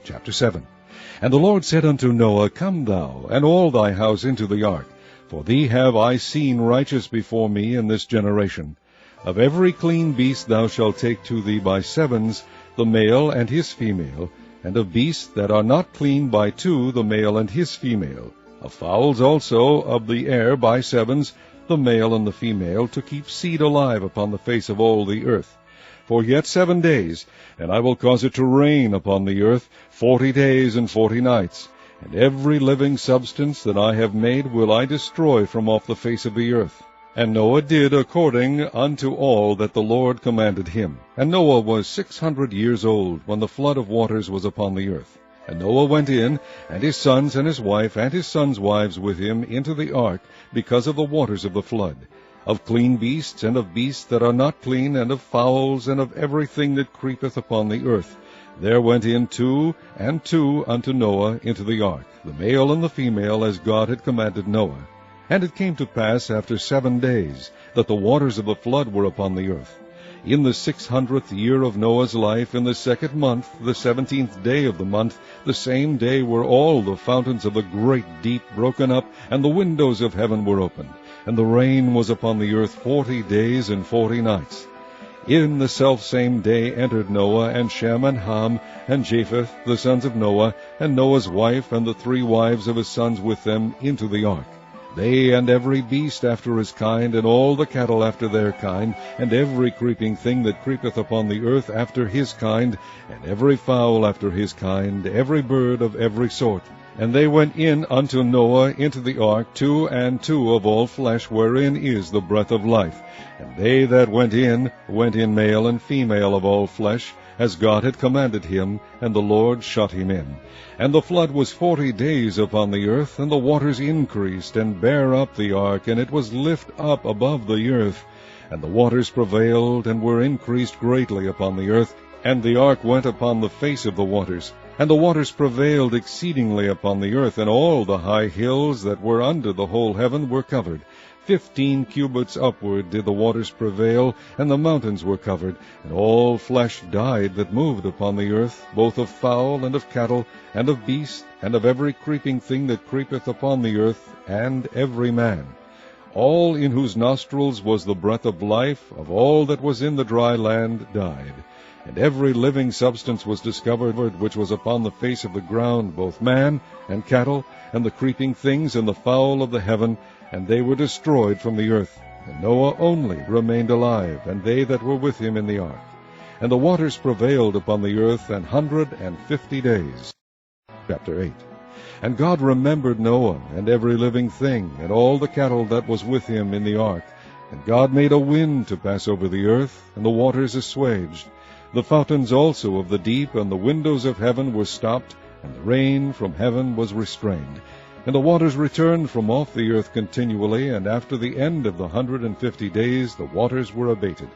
Chapter 7. And the Lord said unto Noah, Come thou, and all thy house into the ark, for thee have I seen righteous before me in this generation. Of every clean beast thou shalt take to thee by sevens, the male and his female, and of beasts that are not clean by two, the male and his female. Of fowls also of the air by sevens, the male and the female, to keep seed alive upon the face of all the earth. For yet 7 days, and I will cause it to rain upon the earth 40 days and 40 nights. And every living substance that I have made will I destroy from off the face of the earth. And Noah did according unto all that the Lord commanded him. And Noah was 600 years old when the flood of waters was upon the earth. And Noah went in, and his sons and his wife and his sons' wives with him into the ark, because of the waters of the flood, of clean beasts and of beasts that are not clean, and of fowls and of everything that creepeth upon the earth. There went in 2 and 2 unto Noah into the ark, the male and the female, as God had commanded Noah. And it came to pass after 7 days, that the waters of the flood were upon the earth. In the 600th year of Noah's life, in the 2nd month, the 17th day of the month, the same day were all the fountains of the great deep broken up, and the windows of heaven were opened. And the rain was upon the earth 40 days and 40 nights. In the selfsame day entered Noah, and Shem, and Ham, and Japheth, the sons of Noah, and Noah's wife, and the 3 wives of his sons with them, into the ark. They and every beast after his kind, and all the cattle after their kind, and every creeping thing that creepeth upon the earth after his kind, and every fowl after his kind, every bird of every sort. And they went in unto Noah into the ark, 2 and 2 of all flesh, wherein is the breath of life. And they that went in male and female of all flesh, as God had commanded him, and the Lord shut him in. And the flood was 40 days upon the earth, and the waters increased, and bare up the ark, and it was lift up above the earth. And the waters prevailed, and were increased greatly upon the earth, and the ark went upon the face of the waters. And the waters prevailed exceedingly upon the earth, and all the high hills that were under the whole heaven were covered. 15 cubits upward did the waters prevail, and the mountains were covered, and all flesh died that moved upon the earth, both of fowl and of cattle, and of beast, and of every creeping thing that creepeth upon the earth, and every man. All in whose nostrils was the breath of life, of all that was in the dry land, died. And every living substance was discovered which was upon the face of the ground, both man and cattle, and the creeping things, and the fowl of the heaven, and they were destroyed from the earth. And Noah only remained alive, and they that were with him in the ark. And the waters prevailed upon the earth 150 days. Chapter 8. And God remembered Noah, and every living thing, and all the cattle that was with him in the ark. And God made a wind to pass over the earth, and the waters assuaged. The fountains also of the deep and the windows of heaven were stopped, and the rain from heaven was restrained. And the waters returned from off the earth continually, and after the end of the 150 days the waters were abated.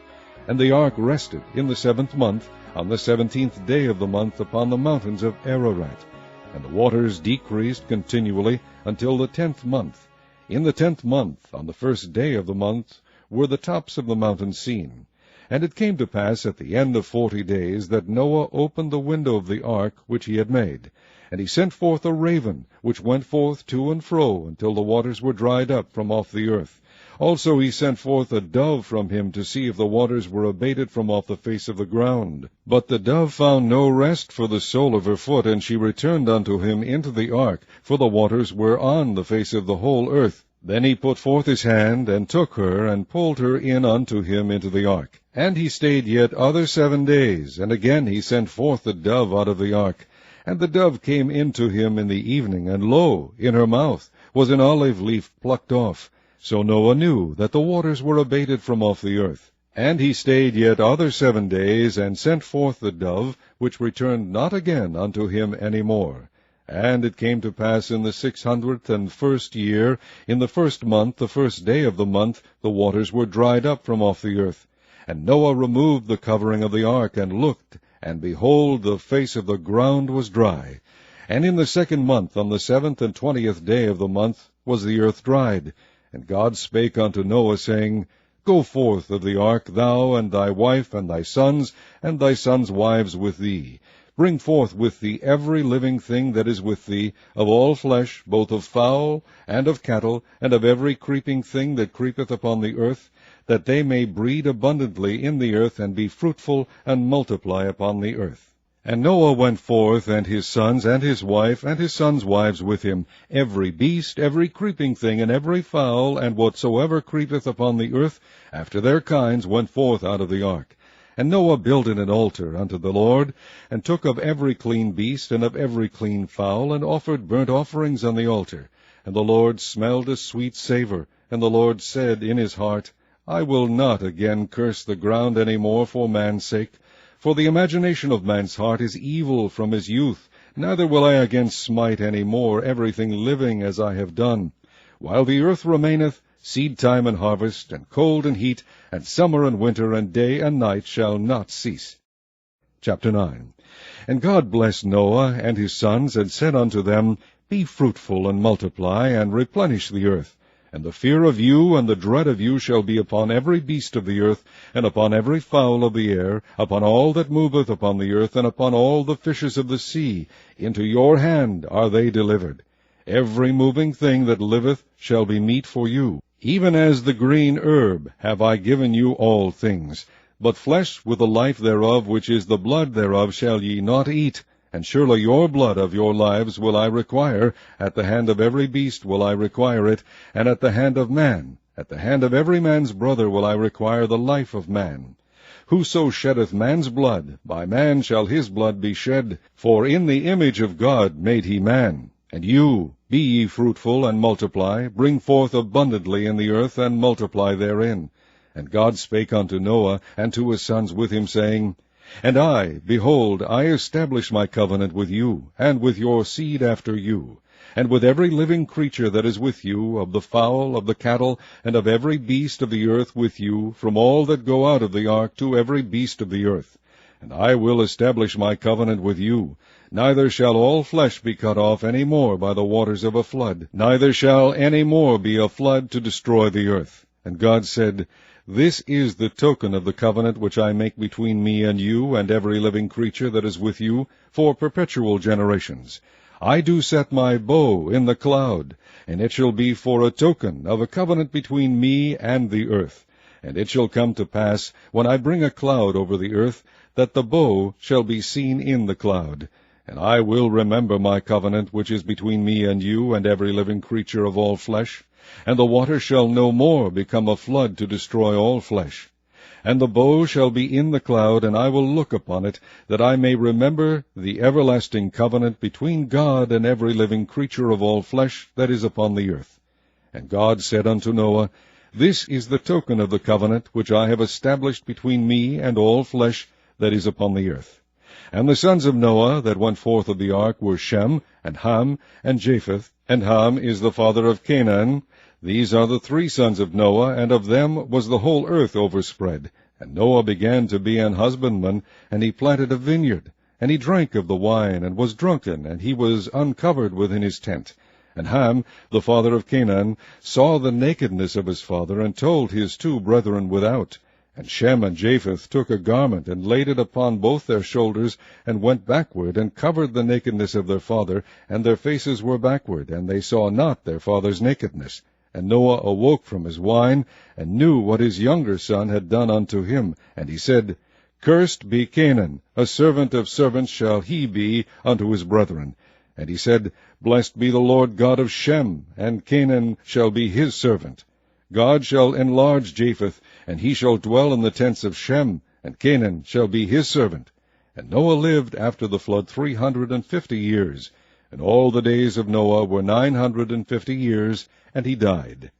And the ark rested in the 7th month, on the 17th day of the month, upon the mountains of Ararat. And the waters decreased continually until the 10th month. In the 10th month, on the 1st day of the month, were the tops of the mountains seen. And it came to pass at the end of 40 days that Noah opened the window of the ark which he had made. And he sent forth a raven, which went forth to and fro until the waters were dried up from off the earth. Also he sent forth a dove from him to see if the waters were abated from off the face of the ground. But the dove found no rest for the sole of her foot, and she returned unto him into the ark, for the waters were on the face of the whole earth. Then he put forth his hand, and took her, and pulled her in unto him into the ark. And he stayed yet other 7 days, and again he sent forth the dove out of the ark. And the dove came in to him in the evening, and lo, in her mouth was an olive leaf plucked off. So Noah knew that the waters were abated from off the earth. And he stayed yet other 7 days, and sent forth the dove, which returned not again unto him any more. And it came to pass in the 601st year, in the 1st month, the 1st day of the month, the waters were dried up from off the earth. And Noah removed the covering of the ark, and looked, and behold, the face of the ground was dry. And in the 2nd month, on the 7th and 20th day of the month, was the earth dried. And God spake unto Noah, saying, Go forth of the ark, thou and thy wife and thy sons' wives with thee. Bring forth with thee every living thing that is with thee, of all flesh, both of fowl, and of cattle, and of every creeping thing that creepeth upon the earth, that they may breed abundantly in the earth, and be fruitful, and multiply upon the earth. And Noah went forth, and his sons, and his wife, and his sons' wives with him, every beast, every creeping thing, and every fowl, and whatsoever creepeth upon the earth, after their kinds, went forth out of the ark. And Noah builded an altar unto the Lord, and took of every clean beast, and of every clean fowl, and offered burnt offerings on the altar. And the Lord smelled a sweet savour. And the Lord said in his heart, I will not again curse the ground any more for man's sake. For the imagination of man's heart is evil from his youth, neither will I again smite any more everything living as I have done. While the earth remaineth, seed time and harvest, and cold and heat, and summer and winter, and day and night shall not cease. Chapter 9. And God blessed Noah and his sons, and said unto them, Be fruitful, and multiply, and replenish the earth. And the fear of you and the dread of you shall be upon every beast of the earth, and upon every fowl of the air, upon all that moveth upon the earth, and upon all the fishes of the sea. Into your hand are they delivered. Every moving thing that liveth shall be meat for you. Even as the green herb have I given you all things. But flesh with the life thereof, which is the blood thereof, shall ye not eat. And surely your blood of your lives will I require, at the hand of every beast will I require it, and at the hand of man, at the hand of every man's brother will I require the life of man. Whoso sheddeth man's blood, by man shall his blood be shed, for in the image of God made he man. And you, be ye fruitful, and multiply, bring forth abundantly in the earth, and multiply therein. And God spake unto Noah, and to his sons with him, saying, And I, behold, I establish my covenant with you, and with your seed after you, and with every living creature that is with you, of the fowl, of the cattle, and of every beast of the earth with you, from all that go out of the ark to every beast of the earth. And I will establish my covenant with you. Neither shall all flesh be cut off any more by the waters of a flood, neither shall any more be a flood to destroy the earth. And God said, This is the token of the covenant which I make between me and you, and every living creature that is with you, for perpetual generations. I do set my bow in the cloud, and it shall be for a token of a covenant between me and the earth. And it shall come to pass, when I bring a cloud over the earth, that the bow shall be seen in the cloud. And I will remember my covenant which is between me and you, and every living creature of all flesh. And the water shall no more become a flood to destroy all flesh. And the bow shall be in the cloud, and I will look upon it, that I may remember the everlasting covenant between God and every living creature of all flesh that is upon the earth. And God said unto Noah, This is the token of the covenant which I have established between me and all flesh that is upon the earth. And the sons of Noah that went forth of the ark were Shem, and Ham, and Japheth. And Ham is the father of Canaan. These are the 3 sons of Noah, and of them was the whole earth overspread. And Noah began to be an husbandman, and he planted a vineyard. And he drank of the wine, and was drunken, and he was uncovered within his tent. And Ham, the father of Canaan, saw the nakedness of his father, and told his 2 brethren without. And Shem and Japheth took a garment, and laid it upon both their shoulders, and went backward, and covered the nakedness of their father, and their faces were backward, and they saw not their father's nakedness. And Noah awoke from his wine, and knew what his younger son had done unto him. And he said, Cursed be Canaan, a servant of servants shall he be unto his brethren. And he said, Blessed be the Lord God of Shem, and Canaan shall be his servant. God shall enlarge Japheth, and he shall dwell in the tents of Shem, and Canaan shall be his servant. And Noah lived after the flood 350 years, and all the days of Noah were 950 years, and he died.